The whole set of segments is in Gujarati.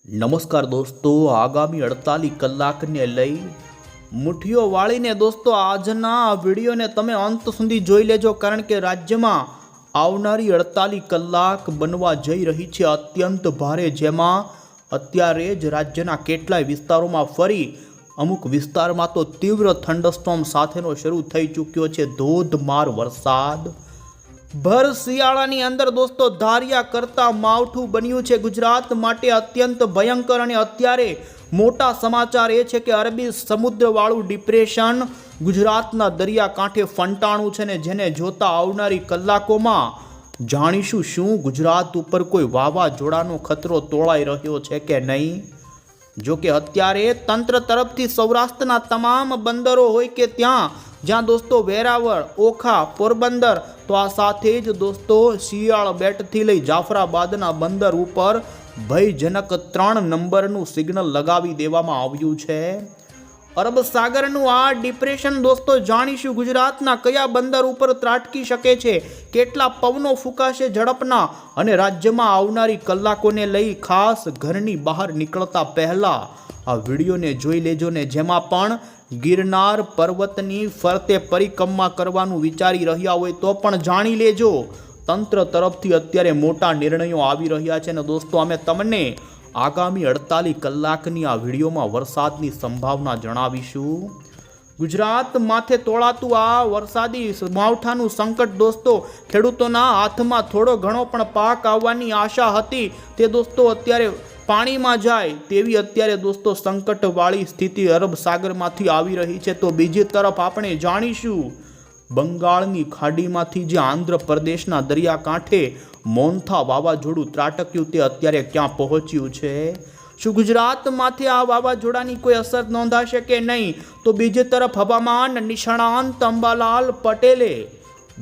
નમસ્કાર દોસ્તો, આગામી 48 કલાકને લઈ મુઠ્ઠીઓ વાળીને દોસ્તો આજના આ વિડીયોને તમે અંત સુધી જોઈ લેજો, કારણ કે રાજ્યમાં આવનારી 48 કલાક બનવા જઈ રહી છે અત્યંત ભારે, જેમાં અત્યારે જ રાજ્યના કેટલાય વિસ્તારોમાં ફરી અમુક વિસ્તારમાં તો તીવ્ર થંડરસ્ટોર્મ સાથેનો શરૂ થઈ ચૂક્યો છે ધોધમાર વરસાદ। ભર શિયાળાની અંદર દોસ્તો ધાર્યા કરતા માવઠું બન્યું છે ગુજરાત માટે અત્યંત ભયંકર। અને અત્યારે મોટા સમાચાર એ છે કે અરબી સમુદ્રવાળું ડિપ્રેશન ગુજરાતના દરિયાકાંઠે ફંટાણું છે ને જેને જોતા આવનારી કલાકોમાં જાણીશું શું ગુજરાત ઉપર કોઈ વાવાઝોડાનો ખતરો તોળાઈ રહ્યો છે કે નહીં। જો કે અત્યારે તંત્ર તરફથી સૌરાષ્ટ્રના તમામ બંદરો હોય કે જ્યાં દોસ્તો વેરાવળ, ઓખા, પોરબંદર તો આ સાથે જ દોસ્તો શિયાળ બેટથી લઈ જાફરાબાદના બંદર ઉપર ભયજનક 3 નંબરનું સિગ્નલ લગાવી દેવામાં આવ્યું છે। અરબ સાગરનું આ ડિપ્રેશન દોસ્તો જાણીશું ગુજરાતના કયા બંદર ઉપર ત્રાટકી શકે છે, કેટલા પવનો ફૂંકાશે ઝડપના, અને રાજ્યમાં આવનારી કલાકોને લઈ ખાસ ઘરની બહાર નીકળતા પહેલા આ વિડીયોને જોઈ લેજો ને, જેમાં પણ ગિરનાર પર્વતની ફરતે પરિક્રમા કરવાનું વિચારી રહ્યા હોય તો પણ જાણી લેજો તંત્ર તરફથી અત્યારે મોટા નિર્ણયો આવી રહ્યા છે। અને દોસ્તો અમે તમને આગામી 48 કલાકની આ વિડીયોમાં વરસાદની સંભાવના જણાવીશું। ગુજરાત માથે તોળાતું આ વરસાદી માવઠાનું સંકટ દોસ્તો ખેડૂતોના હાથમાં થોડો ઘણો પણ પાક આવવાની આશા હતી તે દોસ્તો અત્યારે પાણીમાં જાય તેવી અત્યારે દોસ્તો સંકટવાળી સ્થિતિ અરબ સાગરમાંથી આવી રહી છે। તો બીજી તરફ આપણે જાણીશું બંગાળની ખાડીમાંથી જે આંધ્રપ્રદેશના દરિયાકાંઠે મોન્થા વાવાઝોડું ત્રાટક્યું તે અત્યારે ક્યાં પહોંચ્યું છે, શું ગુજરાત માથે આ વાવાઝોડાની કોઈ અસર નોંધાશે કે નહીં। તો બીજી તરફ હવામાન નિષ્ણાંત અંબાલાલ પટેલે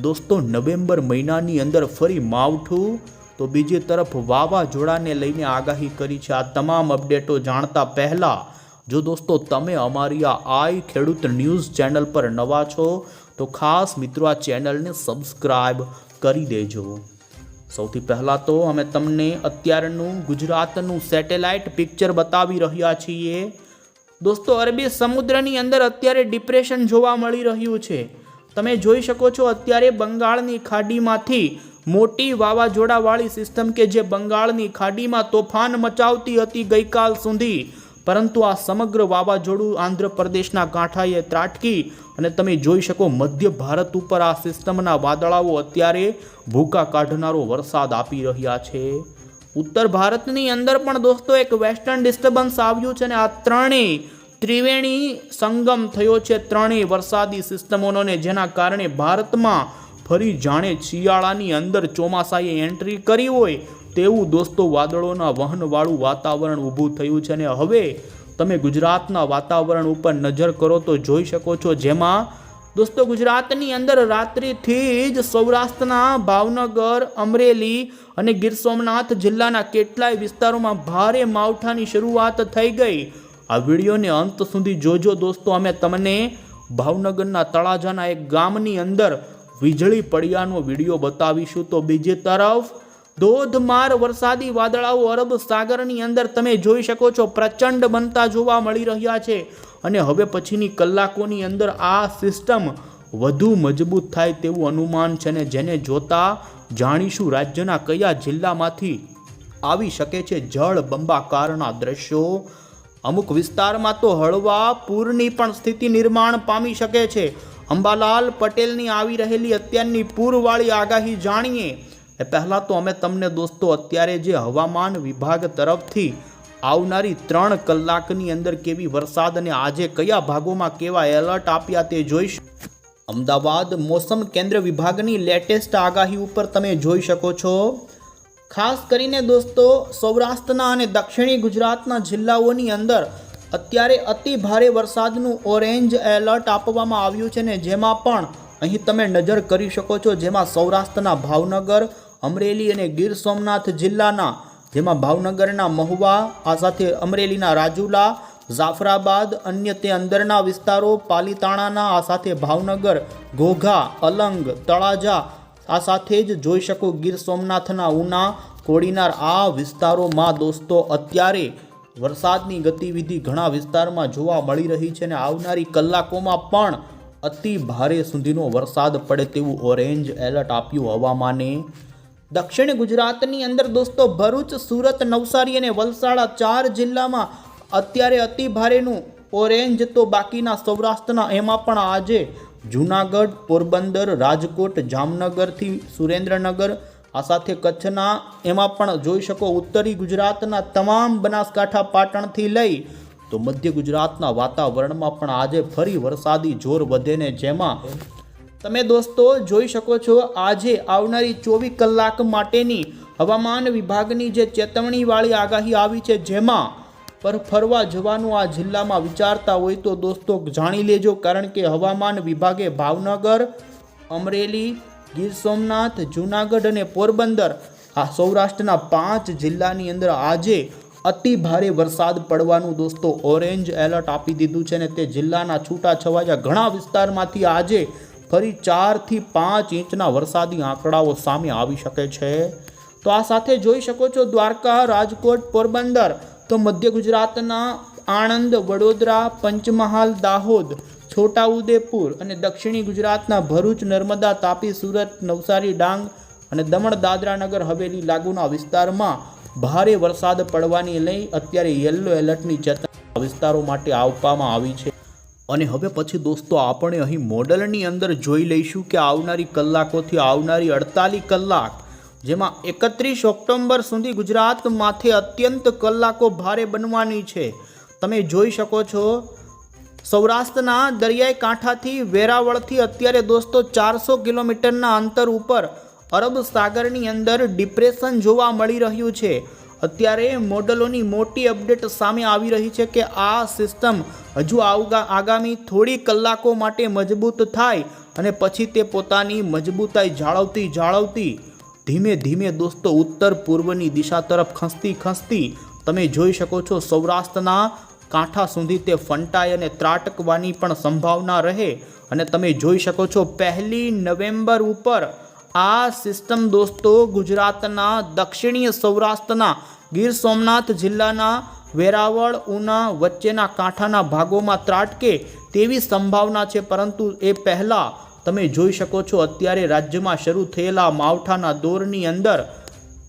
દોસ્તો નવેમ્બર મહિનાની અંદર ફરી માવઠું તો બીજી તરફ વાવાઝોડાને લઈને આગાહી કરી છે। આ તમામ અપડેટો જાણતા પહેલા જો દોસ્તો તમે અમારી આ આઈ ખેડૂત ન્યૂઝ ચેનલ પર નવા છો તો ખાસ મિત્રો આ ચેનલને સબસ્ક્રાઇબ કરી દેજો। સૌથી પહેલાં તો અમે તમને અત્યારનું ગુજરાતનું સેટેલાઇટ પિક્ચર બતાવી રહ્યા છીએ। દોસ્તો અરબી સમુદ્રની અંદર અત્યારે ડિપ્રેશન જોવા મળી રહ્યું છે। તમે જોઈ શકો છો અત્યારે બંગાળની ખાડીમાંથી મોટી વાવાઝોડાવાળી સિસ્ટમ કે જે બંગાળની ખાડીમાં તોફાન મચાવતી હતી ગઈકાલ સુધી, પરંતુ આ સમગ્ર વાવાઝોડું આંધ્રપ્રદેશના કાંઠાએ ત્રાટકી અને તમે જોઈ શકો મધ્ય ભારત ઉપર આ સિસ્ટમના વાદળાઓ અત્યારે ભૂકા કાઢનારો વરસાદ આપી રહ્યા છે। ઉત્તર ભારતની અંદર પણ દોસ્તો એક વેસ્ટર્ન ડિસ્ટર્બન્સ આવ્યું છે અને આ ત્રિવેણી સંગમ થયો છે ત્રણેય વરસાદી સિસ્ટમોનો, ને જેના કારણે ભારતમાં ફરી જાણે શિયાળાની અંદર ચોમાસાએ એન્ટ્રી કરી હોય તેવું દોસ્તો વાદળોના વહનવાળું વાતાવરણ ઊભું થયું છે। અને હવે તમે ગુજરાતના વાતાવરણ ઉપર નજર કરો તો જોઈ શકો છો, જેમાં દોસ્તો ગુજરાતની અંદર રાત્રિથી જ સૌરાષ્ટ્રના ભાવનગર, અમરેલી અને ગીર સોમનાથ જિલ્લાના કેટલાય વિસ્તારોમાં ભારે માવઠાની શરૂઆત થઈ ગઈ। આ વિડીયોને અંત સુધી જોજો દોસ્તો, અમે તમને ભાવનગરના તળાજાના એક ગામની અંદર વીજળી પડ્યાનો વિડીયો બતાવીશું। તો બીજી તરફ ધોધમાર વરસાદી વાદળાઓ અરબ સાગરની અંદર તમે જોઈ શકો છો પ્રચંડ બનતા જોવા મળી રહ્યા છે, અને હવે પછીની કલાકોની અંદર આ સિસ્ટમ વધુ મજબૂત થાય તેવું અનુમાન છે, ને જેને જોતા જાણીશું રાજ્યના કયા જિલ્લામાંથી આવી શકે છે જળ બંબાકારના દ્રશ્યો। અમુક વિસ્તારમાં તો હળવા પૂરની પણ સ્થિતિ નિર્માણ પામી શકે છે। અંબાલાલ પટેલની આવી રહેલી અત્યારની પૂરવાળી આગાહી જાણીએ એ પહેલાં તો અમે તમને દોસ્તો અત્યારે જે હવામાન વિભાગ તરફથી આવનારી 3 કલાકની અંદર કેવી વરસાદ અને આજે કયા ભાગોમાં કેવા એલર્ટ આપ્યા તે જોઈશું। અમદાવાદ મોસમ કેન્દ્ર વિભાગની લેટેસ્ટ આગાહી ઉપર તમે જોઈ શકો છો, ખાસ કરીને દોસ્તો સૌરાષ્ટ્રના અને દક્ષિણી ગુજરાતના જિલ્લાઓની અંદર અત્યારે અતિ ભારે વરસાદનું ઓરેન્જ એલર્ટ આપવામાં આવ્યું છે, ને જેમાં પણ અહીં તમે નજર કરી શકો છો, જેમાં સૌરાષ્ટ્રના ભાવનગર, અમરેલી અને ગીર સોમનાથ જિલ્લાના, જેમાં ભાવનગરના મહુવા, આ સાથે અમરેલીના રાજુલા, જાફરાબાદ, અન્ય તે અંદરના વિસ્તારો, પાલીતાણાના, આ સાથે ભાવનગર, ઘોઘા, અલંગ, તળાજા, આ સાથે જ જોઈ શકો ગીર સોમનાથના ઉના, કોડીનાર, આ વિસ્તારોમાં દોસ્તો અત્યારે વરસાદની ગતિવિધિ ઘણા વિસ્તારમાં જોવા મળી રહી છે અને આવનારી કલાકોમાં પણ અતિ ભારે સુધીનો વરસાદ પડે તેવું ઓરેન્જ એલર્ટ આપ્યું હવામાને. દક્ષિણ ગુજરાતની અંદર દોસ્તો ભરૂચ, સુરત, નવસારી અને વલસાડ 4 જિલ્લામાં અત્યારે અતિ ભારેનું ઓરેન્જ, તો બાકીના સૌરાષ્ટ્રના એમાં પણ આજે જૂનાગઢ, પોરબંદર, રાજકોટ, જામનગરથી સુરેન્દ્રનગર, આ સાથે કચ્છના એમાં પણ જોઈ શકો. ઉત્તરી ગુજરાતના તમામ બનાસકાંઠા, પાટણથી લઈ તો મધ્ય ગુજરાતના વાતાવરણમાં પણ આજે ફરી વરસાદી જોર વધે ને જેમાં તમે દોસ્તો જોઈ શકો છો આજે આવનારી 24 કલાક માટેની હવામાન વિભાગની જે ચેતવણીવાળી આગાહી આવી છે, જેમાં પર ફરવા જવાનું આ જિલ્લામાં વિચારતા હોય તો દોસ્તો જાણી લેજો, કારણ કે હવામાન વિભાગે ભાવનગર, અમરેલી, ગીર સોમનાથ, જૂનાગઢ અને પોરબંદર આ સૌરાષ્ટ્રના 5 જિલ્લાની અંદર આજે અતિ ભારે વરસાદ પડવાનું દોસ્તો ઓરેન્જ એલર્ટ આપી દીધું છે. અને તે જિલ્લાના છૂટાછવાયા ઘણા વિસ્તારમાંથી આજે ફરી 4 થી 5 ઇંચના વરસાદી આંકડાઓ સામે આવી શકે છે. તો આ સાથે જોઈ શકો છો દ્વારકા, રાજકોટ, પોરબંદર, તો મધ્ય ગુજરાતના આણંદ, વડોદરા, પંચમહાલ, દાહોદ, છોટાઉદેપુર અને દક્ષિણી ગુજરાતના ભરૂચ, નર્મદા, તાપી, સુરત, નવસારી, ડાંગ અને દમણ, દાદરા નગર હવેલી લાગુના વિસ્તારમાં ભારે વરસાદ પડવાની લઈ અત્યારે યલો એલર્ટની ચેતવણી વિસ્તારો માટે આપવામાં આવી છે. અને હવે પછી દોસ્તો આપણે અહીં મોડલની અંદર જોઈ લઈશું કે આવનારી કલાકોથી આવનારી 48 કલાક, જેમાં 31 ઓક્ટોબર સુધી ગુજરાત માથે અત્યંત કલાકો ભારે બનવાની છે. તમે જોઈ શકો છો સૌરાષ્ટ્રના દરિયાઈ કાંઠાથી વેરાવળથી અત્યારે દોસ્તો 400 કિલોમીટરના અંતર ઉપર અરબ સાગરની અંદર ડિપ્રેશન જોવા મળી રહ્યું છે. અત્યારે મોડલોની મોટી અપડેટ સામે આવી રહી છે કે આ સિસ્ટમ હજુ આગામી થોડી કલાકો માટે મજબૂત થાય અને પછી તે પોતાની મજબૂતાઈ જાળવતી ધીમે ધીમે દોસ્તો ઉત્તર પૂર્વની દિશા તરફ ખસતી તમે જોઈ શકો છો સૌરાષ્ટ્રના કાંઠા સુધી તે ફંટાઈ અને ત્રાટકવાની પણ સંભાવના રહે. અને તમે જોઈ શકો છો 1 નવેમ્બર ઉપર આ સિસ્ટમ દોસ્તો ગુજરાતના દક્ષિણીય સૌરાષ્ટ્રના ગીર સોમનાથ જિલ્લાના વેરાવળ, ઉના વચ્ચેના કાંઠાના ભાગોમાં ત્રાટકે તેવી સંભાવના છે. પરંતુ એ પહેલાં તમે જોઈ શકો છો અત્યારે રાજ્યમાં શરૂ થયેલા માવઠાના દોરની અંદર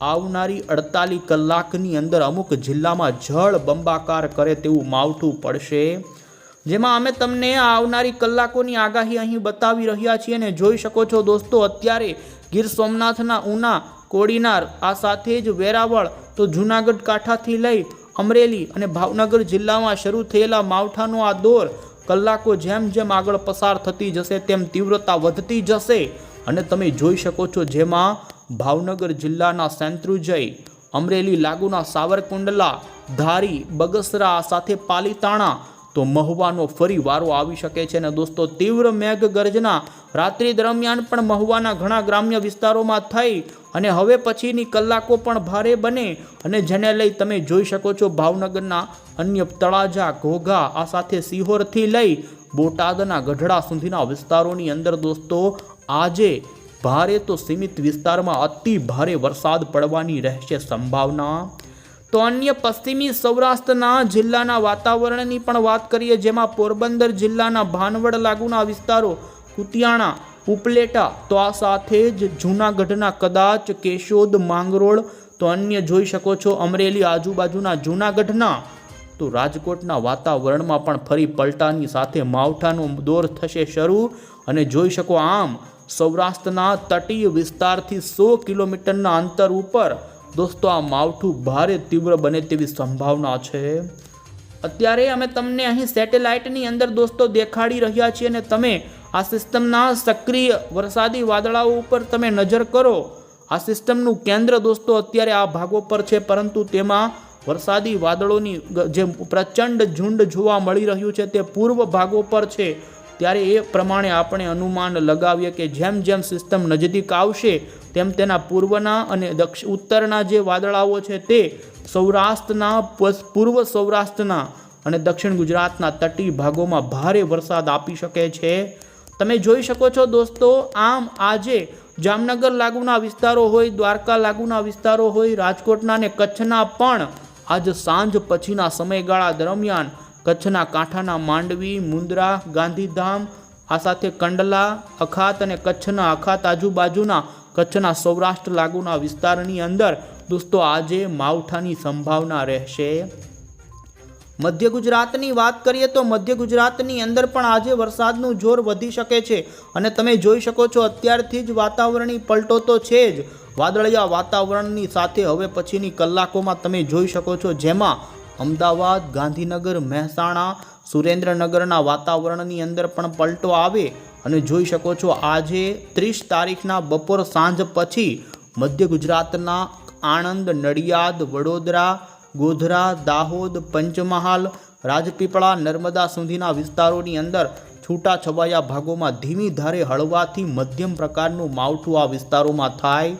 આવનારી 48 કલાકની અંદર અમુક જિલ્લામાં જળ બંબાકાર કરે તેવું માવઠું પડશે, જેમાં અમે તમને આવનારી કલાકોની આગાહી અહીં બતાવી રહ્યા છીએ. અને જોઈ શકો છો દોસ્તો અત્યારે ગીર સોમનાથના ઉના, કોડીનાર, આ સાથે જ વેરાવળ, તો જૂનાગઢ કાંઠાથી લઈ અમરેલી અને ભાવનગર જિલ્લામાં શરૂ થયેલા માવઠાનો આ દોર કલાકો જેમ જેમ આગળ પસાર થતી જશે તેમ તીવ્રતા વધતી જશે. અને તમે જોઈ શકો છો જેમાં ભાવનગર જિલ્લાના સેંત્રુજય, અમરેલી લાગુના સાવરકુંડલા, ધારી, બગસરા સાથે પાલીતાણા, તો મહુવાનો ફરી વારો આવી શકે છે. અને દોસ્તો તીવ્ર મેઘ ગર્જના રાત્રિ દરમિયાન પણ મહુવાના ઘણા ગ્રામ્ય વિસ્તારોમાં થઈ અને હવે પછીની કલાકો પણ ભારે બને. અને જેને લઈ તમે જોઈ શકો છો ભાવનગરના અન્ય તળાજા, ઘોઘા, આ સાથે સિહોરથી લઈ બોટાદના ગઢડા સુધીના વિસ્તારોની અંદર દોસ્તો આજે ભારે તો સીમિત વિસ્તારમાં અતિ ભારે વરસાદ પડવાની રહેશે સંભાવના. તો અન્ય પશ્ચિમી સૌરાષ્ટ્રના જિલ્લાના વાતાવરણની પણ વાત કરીએ, જેમાં પોરબંદર જિલ્લાના ભાનવડ લાગુના વિસ્તારો, કુતિયાણા, ઉપલેટા, તો આ સાથે જ જૂનાગઢના કદાચ કેશોદ, માંગરોળ, તો અન્ય જોઈ શકો છો અમરેલી આજુબાજુના જૂનાગઢના, તો રાજકોટના વાતાવરણમાં પણ ફરી પલટાની સાથે માવઠાનો દોર થશે શરૂ. અને જોઈ શકો આમ સૌરાષ્ટ્રના તટીય વિસ્તારથી 100 કિલોમીટરના અંતર ઉપર દોસ્તો આ માવઠું ભારે તીવ્ર બને તેવી સંભાવના છે. અત્યારે અમે તમને અહીં સેટેલાઇટની અંદર દોસ્તો દેખાડી રહ્યા છીએ અને તમે આ સિસ્ટમના સક્રિય વરસાદી વાદળાઓ ઉપર તમે નજર કરો. આ સિસ્ટમનું કેન્દ્ર દોસ્તો અત્યારે આ ભાગો પર છે, પરંતુ તેમાં વરસાદી વાદળોની જે પ્રચંડ ઝુંડ જોવા મળી રહ્યું છે તે પૂર્વ ભાગો પર છે. ત્યારે એ પ્રમાણે આપણે અનુમાન લગાવીએ કે જેમ જેમ સિસ્ટમ નજીક આવશે તેમ તેના પૂર્વના અને ઉત્તરના જે વાદળાઓ છે તે સૌરાષ્ટ્રના, પૂર્વ સૌરાષ્ટ્રના અને દક્ષિણ ગુજરાતના તટીય ભાગોમાં ભારે વરસાદ આપી શકે છે. તમે જોઈ શકો છો દોસ્તો આમ આજે જામનગર લાગુના વિસ્તારો હોય, દ્વારકા લાગુના વિસ્તારો હોય, રાજકોટના અને કચ્છના પણ આજ સાંજ પછીના સમયગાળા દરમિયાન કચ્છના કાંઠાના માંડવી, મુન્દ્રા, ગાંધીધામ, આ સાથે કંડલા, અખાત અને કચ્છના અખાત આજુબાજુના કચ્છના સૌરાષ્ટ્ર લાગુના વિસ્તારની અંદર દોસ્તો આજે માવઠાની સંભાવના રહેશે। મધ્ય ગુજરાતની વાત કરીએ તો મધ્ય ગુજરાતની અંદર પણ આજે વરસાદનું જોર વધી શકે છે અને તમે જોઈ શકો છો અત્યારથી જ વાતાવરણીય પલટો તો છે જ। વાદળિયા વાતાવરણની સાથે હવે પછીની કલાકોમાં તમે જોઈ શકો છો જેમાં અમદાવાદ, ગાંધીનગર, મહેસાણા, સુરેન્દ્રનગરના વાતાવરણની અંદર પણ પલટો આવે અને જોઈ શકો છો આજે 30 તારીખના બપોર સાંજ પછી મધ્ય ગુજરાતના આણંદ, નડિયાદ, વડોદરા, ગોધરા, દાહોદ, પંચમહાલ, રાજપીપળા, નર્મદા સુધીના વિસ્તારોની અંદર છૂટા છવાયા ભાગોમાં ધીમી ધારે હળવાથી મધ્યમ પ્રકારનું માવઠું આ વિસ્તારોમાં થાય।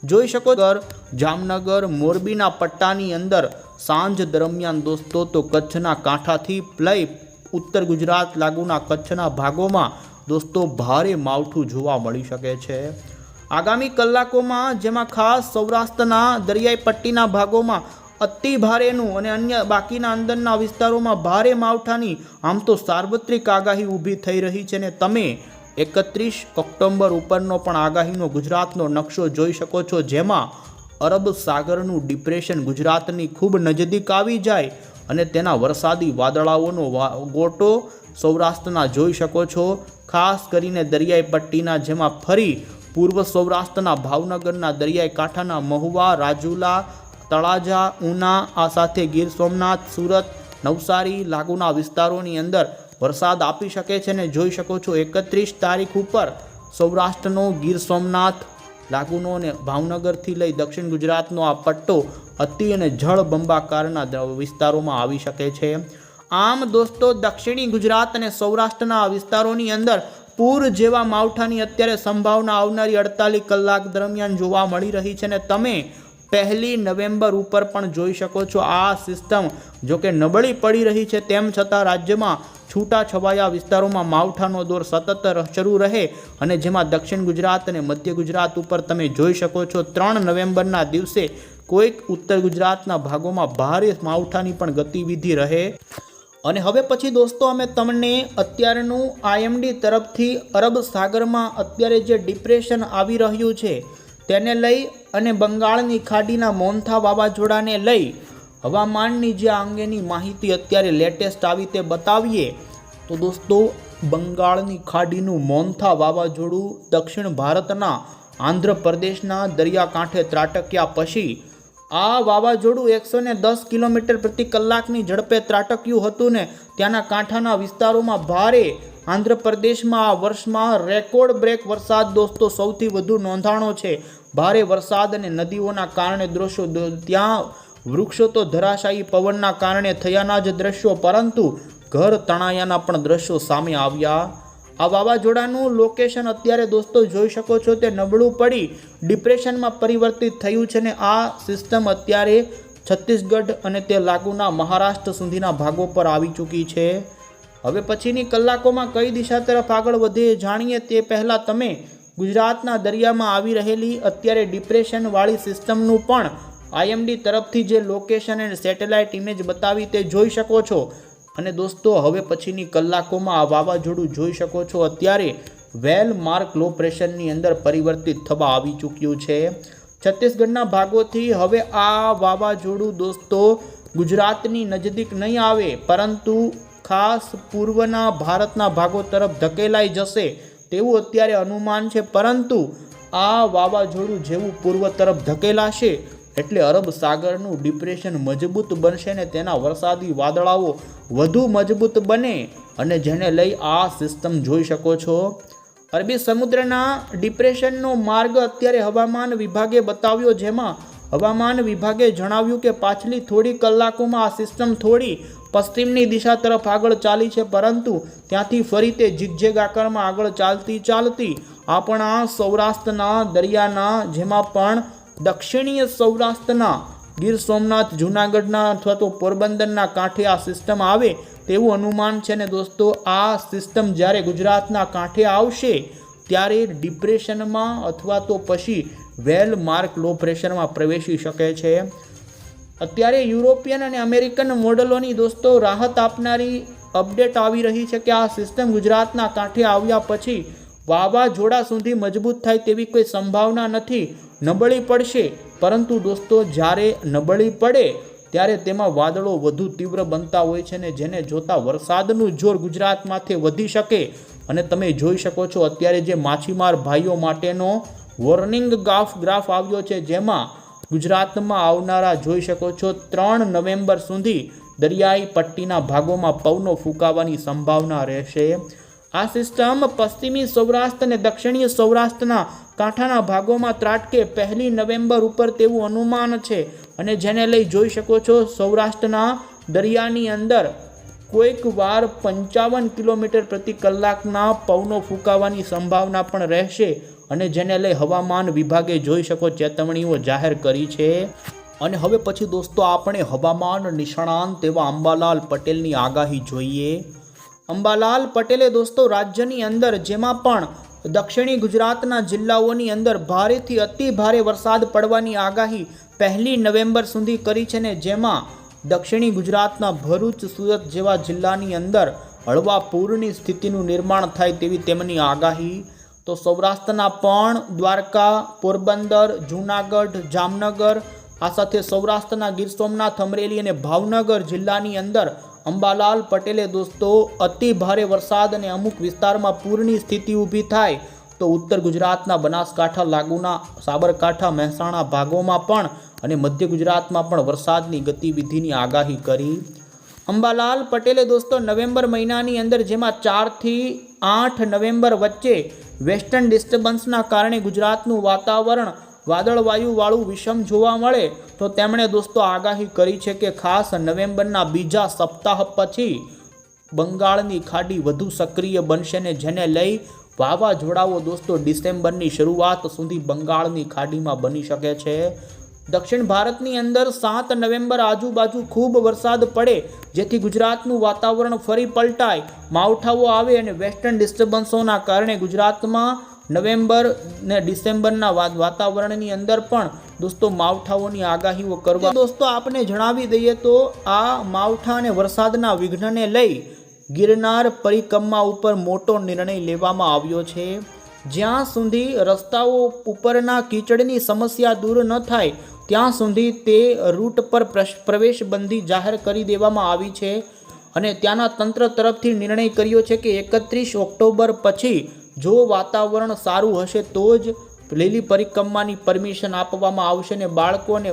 જોઈ શકો છો જામનગર, મોરબીના પટ્ટાની અંદર સાંજ દરમિયાન દોસ્તો તો કચ્છના કાંઠાથી લઈ ઉત્તર ગુજરાત લાગુના કચ્છના ભાગોમાં દોસ્તો ભારે માવઠું જોવા મળી શકે છે। આગામી કલાકોમાં જેમાં ખાસ સૌરાષ્ટ્રના દરિયાઈ પટ્ટીના ભાગોમાં અતિ ભારેનું અને અન્ય બાકીના અંદરના વિસ્તારોમાં ભારે માવઠાની આમ તો સાર્વત્રિક આગાહી ઊભી થઈ રહી છે અને તમે 31 ઓક્ટોબર ઉપરનો પણ આગાહીનો ગુજરાતનો નકશો જોઈ શકો છો જેમાં અરબ સાગરનું ડિપ્રેશન ગુજરાતની ખૂબ નજીક આવી જાય અને તેના વરસાદી વાદળાઓનો ગોટો સૌરાષ્ટ્રના જોઈ શકો છો। ખાસ કરીને દરિયાઈ પટ્ટીના જેમાં ફરી પૂર્વ સૌરાષ્ટ્રના ભાવનગરના દરિયાઈ કાંઠાના મહુવા, રાજુલા, તળાજા, ઉના, આ સાથે ગીર સોમનાથ, સુરત, નવસારી લાગુના વિસ્તારોની અંદર વરસાદ આપી શકે છે અને જોઈ શકો છો 31 તારીખ ઉપર સૌરાષ્ટ્રનો ગીર સોમનાથ લાગુનો અને ભાવનગરથી લઈ દક્ષિણ ગુજરાતનો આ પટ્ટો અતિ અને જળબંબાકારના વિસ્તારોમાં આવી શકે છે। આમ દોસ્તો દક્ષિણી ગુજરાત અને સૌરાષ્ટ્રના વિસ્તારોની અંદર પૂર જેવા માવઠાની અત્યારે સંભાવના આવનારી 48 કલાક દરમિયાન જોવા મળી રહી છે અને તમે 1 નવેમ્બર ઉપર પણ જોઈ શકો છો આ સિસ્ટમ જોકે નબળી પડી રહી છે તેમ છતાં રાજ્યમાં છૂટા છવાયા વિસ્તારોમાં માવઠાનો દોર સતત શરૂ રહે અને જેમાં દક્ષિણ ગુજરાત અને મધ્ય ગુજરાત ઉપર તમે જોઈ શકો છો 3 નવેમ્બરના દિવસે કોઈક ઉત્તર ગુજરાતના ભાગોમાં ભારે માવઠાની પણ ગતિવિધિ રહે। અને હવે પછી દોસ્તો અમે તમને અત્યારનું આઈએમડી તરફથી અરબ સાગરમાં અત્યારે જે ડિપ્રેશન આવી રહ્યું છે તેને લઈ અને બંગાળની ખાડીના મોન્થા વાવાઝોડાને લઈ હવામાનની જે અંગેની માહિતી અત્યારે લેટેસ્ટ આવી તે બતાવીએ તો દોસ્તો બંગાળની ખાડીનું મોન્થા વાવાઝોડું દક્ષિણ ભારતના આંધ્રપ્રદેશના દરિયાકાંઠે ત્રાટક્યા પછી આ વાવાઝોડું 110 કિલોમીટર પ્રતિ કલાકની ઝડપે ત્રાટક્યું હતું ને ત્યાંના કાંઠાના વિસ્તારોમાં ભારે આંધ્રપ્રદેશમાં આ વર્ષમાં રેકોર્ડ બ્રેક વરસાદ દોસ્તો સૌથી વધુ નોંધાણો છે। ભારે વરસાદ અને નદીઓના કારણે દ્રશ્યો ત્યાં વૃક્ષો તો ધરાશાયી પવનના કારણે થયાના જ દ્રશ્યો પરંતુ ઘર તણાયાના પણ દ્રશ્યો સામે આવ્યા। આ વાવાઝોડાનું લોકેશન અત્યારે દોસ્તો જોઈ શકો છો તે નબળું પડી ડિપ્રેશનમાં પરિવર્તિત થયું છે ને આ સિસ્ટમ અત્યારે છત્તીસગઢ અને તે લાગુના મહારાષ્ટ્ર સુધીના ભાગો પર આવી ચૂકી છે। હવે પછીની કલાકોમાં કઈ દિશા તરફ આગળ વધે જાણીએ તે પહેલાં તમે ગુજરાતના દરિયામાં આવી રહેલી અત્યારે ડિપ્રેશનવાળી સિસ્ટમનું પણ આઈએમડી તરફથી જે લોકેશન અને સેટેલાઇટ ઇમેજ બતાવી તે જોઈ શકો છો। અને દોસ્તો હવે પછીની કલાકોમાં આ વાવાઝોડું જોઈ શકો છો અત્યારે વેલ માર્ક લો પ્રેશરની અંદર પરિવર્તિત થવા આવી ચૂક્યું છે। છત્તીસગઢના ભાગોથી હવે આ વાવાઝોડું દોસ્તો ગુજરાતની નજીક નહીં આવે પરંતુ ખાસ પૂર્વના ભારતના ભાગો તરફ ધકેલાઈ જશે તેવું અત્યારે અનુમાન છે। પરંતુ આ વાવાઝોડું જેવું પૂર્વ તરફ ધકેલાશે એટલે અરબ સાગરનું ડિપ્રેશન મજબૂત બનશે ને તેના વરસાદી વાદળાઓ વધુ મજબૂત બને અને જેને લઈ આ સિસ્ટમ જોઈ શકો છો અરબી સમુદ્રના ડિપ્રેશનનો માર્ગ અત્યારે હવામાન વિભાગે બતાવ્યો જેમાં હવામાન વિભાગે જણાવ્યું કે પાછલી થોડી કલાકોમાં આ સિસ્ટમ થોડી પશ્ચિમની દિશા તરફ આગળ ચાલી છે પરંતુ ત્યાંથી ફરી તે ઝિગઝેગ આકારમાં આગળ ચાલતી આપણા સૌરાષ્ટ્રના દરિયાના જેમાં પણ દક્ષિણીય સૌરાષ્ટ્રના ગીર સોમનાથ, જૂનાગઢના અથવા તો પોરબંદરના કાંઠે આ સિસ્ટમ આવે તેવું અનુમાન છે ને દોસ્તો આ સિસ્ટમ જ્યારે ગુજરાતના કાંઠે આવશે ત્યારે ડિપ્રેશનમાં અથવા તો પછી વેલ માર્ક લો પ્રેશરમાં પ્રવેશી શકે છે। અત્યારે યુરોપિયન અને અમેરિકન મોડલોની દોસ્તો રાહત આપનારી અપડેટ આવી રહી છે કે આ સિસ્ટમ ગુજરાતના કાંઠે આવ્યા પછી વાવાઝોડા સુધી મજબૂત થાય તેવી કોઈ સંભાવના નથી, નબળી પડશે. પરંતુ દોસ્તો જ્યારે નબળી પડે ત્યારે તેમાં વાદળો વધુ તીવ્ર બનતા હોય છે ને જેને જોતા વરસાદનું જોર ગુજરાતમાંથી વધી શકે. અને તમે જોઈ શકો છો અત્યારે જે માછીમાર ભાઈઓ માટેનો વોર્નિંગ ગ્રાફ આવ્યો છે, જેમાં ગુજરાતમાં આવનારા જોઈ શકો છો 3 નવેમ્બર સુધી દરિયાઈ પટ્ટીના ભાગોમાં પવનો ફૂંકાવાની સંભાવના રહેશે. આ સિસ્ટમ પશ્ચિમી સૌરાષ્ટ્ર અને દક્ષિણીય સૌરાષ્ટ્રના કાંઠાના ભાગોમાં ત્રાટકે 1 નવેમ્બર ઉપર તેવું અનુમાન છે. અને જેને લઈ જોઈ શકો છો સૌરાષ્ટ્રના દરિયાની અંદર કોઈક વાર 55 કિલોમીટર પ્રતિ કલાકના પવનો ફૂંકાવાની સંભાવના પણ રહેશે. અને જેને લઈ હવામાન વિભાગે જોઈ શકો ચેતવણીઓ જાહેર કરી છે. અને હવે પછી દોસ્તો આપણે હવામાન નિષ્ણાંત એવા અંબાલાલ પટેલની આગાહી જોઈએ. અંબાલાલ પટેલે દોસ્તો રાજ્યની અંદર જેમાં પણ દક્ષિણી ગુજરાતના જિલ્લાઓની અંદર ભારેથી અતિ ભારે વરસાદ પડવાની આગાહી 1 નવેમ્બર સુધી કરી છે ને જેમાં દક્ષિણી ગુજરાતના ભરૂચ, સુરત જેવા જિલ્લાની અંદર હળવા પૂરની સ્થિતિનું નિર્માણ થાય તેવી તેમની આગાહી. તો સૌરાષ્ટ્રના પણ દ્વારકા, પોરબંદર, જૂનાગઢ, જામનગર, આ સાથે સૌરાષ્ટ્રના ગીર સોમનાથ, અમરેલી અને ભાવનગર જિલ્લાની અંદર અંબાલાલ પટેલે દોસ્તો અતિ ભારે વરસાદ અને અમુક વિસ્તારમાં પૂરની સ્થિતિ ઊભી થાય તો ઉત્તર ગુજરાતના બનાસકાંઠા લાગુના સાબરકાંઠા, મહેસાણા ભાગોમાં પણ અને મધ્ય ગુજરાતમાં પણ વરસાદની ગતિવિધિની આગાહી કરી. અંબાલાલ પટેલે દોસ્તો નવેમ્બર મહિનાની અંદર જેમાં 4 થી 8 નવેમ્બર વચ્ચે વેસ્ટર્ન ડિસ્ટર્બન્સના કારણે ગુજરાતનું વાતાવરણ વાદળવાયુવાળું વિષમ જોવા મળે તો તેમણે દોસ્તો આગાહી કરી છે કે ખાસ નવેમ્બરના બીજા સપ્તાહ પછી બંગાળની ખાડી વધુ સક્રિય બનશે ને જેને લઈ વાવાઝોડાઓ દોસ્તો ડિસેમ્બરની શરૂઆત સુધી બંગાળની ખાડીમાં બની શકે છે. દક્ષિણ ભારતની અંદર 7 નવેમ્બર આજુબાજુ ખૂબ વરસાદ પડે જેથી ગુજરાતનું વાતાવરણ ફરી પલટાય, માવઠાઓ આવે અને વેસ્ટર્ન ડિસ્ટર્બન્સોના કારણે ગુજરાતમાં નવેમ્બર ને ડિસેમ્બરના વાતાવરણની અંદર પણ દોસ્તો માવઠાઓની આગાહીઓ કરવા. દોસ્તો આપને જણાવી દઈએ તો આ માવઠા અને વરસાદના વિઘ્નને લઈ ગિરનાર પરિક્રમા ઉપર મોટો નિર્ણય લેવામાં આવ્યો છે. જ્યાં સુધી રસ્તાઓ ઉપરના કીચડની સમસ્યા દૂર ન થાય ત્યાં સુધી તે રૂટ પર પ્રવેશબંધી જાહેર કરી દેવામાં આવી છે. અને ત્યાંના તંત્ર તરફથી નિર્ણય કર્યો છે કે 31 ઓક્ટોબર પછી જો વાતાવરણ સારું હશે તો જ લીલી પરિક્રમાની પરમિશન આપવામાં આવશે ને બાળકોને